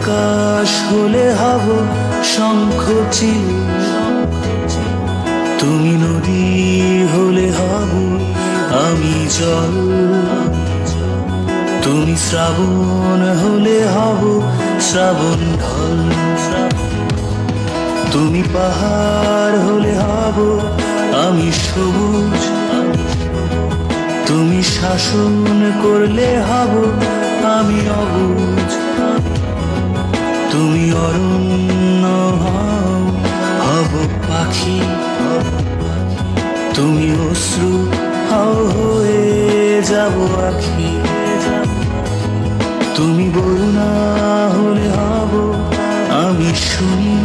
আকাশ হলে হব শঙ্খ চিল, তুমি নদী হলে হব আমি জল, তুমি শ্রাবণ হলে হব শ্রাবণ ঢল, তুমি পাহাড় হলে হব আমি সবুজ, তুমি শাসন করলে হব আমি অবুঝ, তুমি অরণ্য হব পাখি, তুমি অশ্রু হও হয়ে যাব আখি, তুমি বরুণা হলে হব আমি শুনি,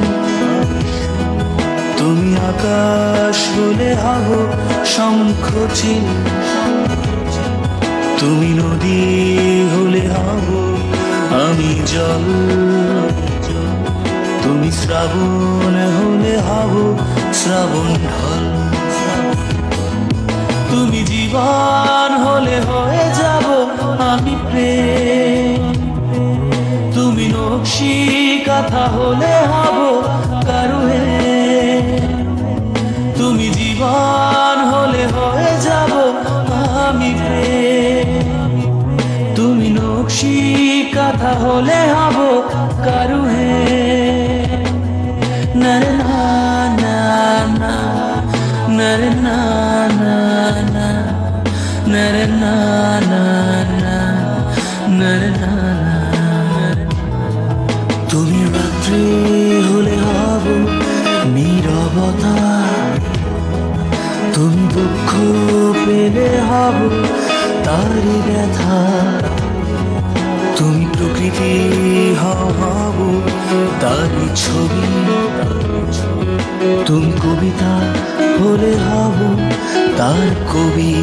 তুমি আকাশ হলে হব শঙ্খ চিল, তুমি নদী হলে হব আমি জল, তুমি শ্রাবণ হলে হব শ্রাবণ ঢল, তুমি জীবন হলে হয়ে যাব আমি প্রেম, তুমি নকশি কথা হলে হব কারুহে, তুমি জীবন হলে হয়ে যাব আমি প্রেম, তুমি নকশি কথা হলে হব কারুহে, নরে না না না, নরে না না না, নরে না না না, নরে না না, তুমি রাত্রি হলে হব নীরবতা, তুমি দুঃখ পেলে হব তারি ব্যথা, তুমি প্রকৃতি হব তারি ছবি, তুমি কবিতা হলে হব তার কবি,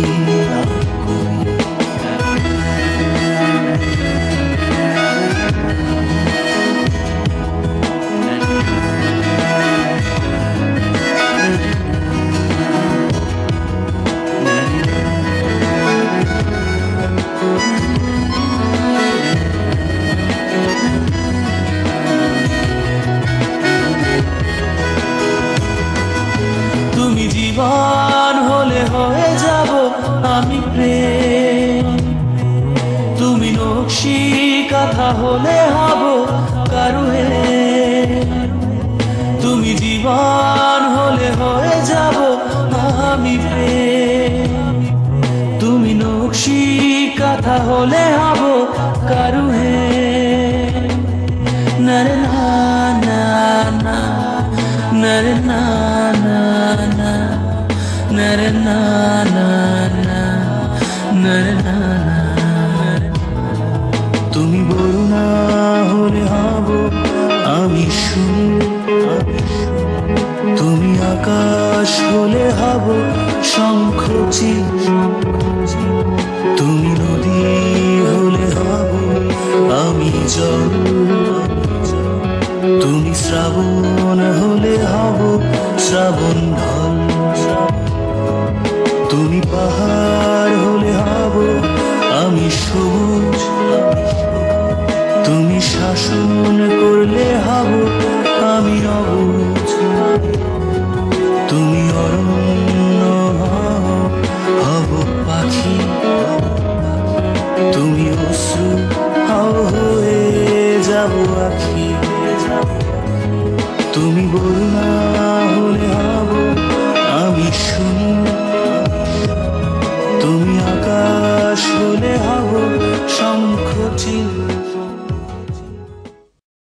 তুমি জীবন হলে হয়ে যাব আমি প্রেম, তুমি নকশি কথা হলে হব কারুহে, তুমি জীবন হলে হয়ে যাব আমি প্রেম, তুমি নকশি কথা হলে হব কারুহে, নরে না না না, নরে না না না, নরে না না না, নরে না না, তুমি বরুণা হলে হব আমি শুনি, তুমি আকাশ হলে হব শঙ্খ চিল।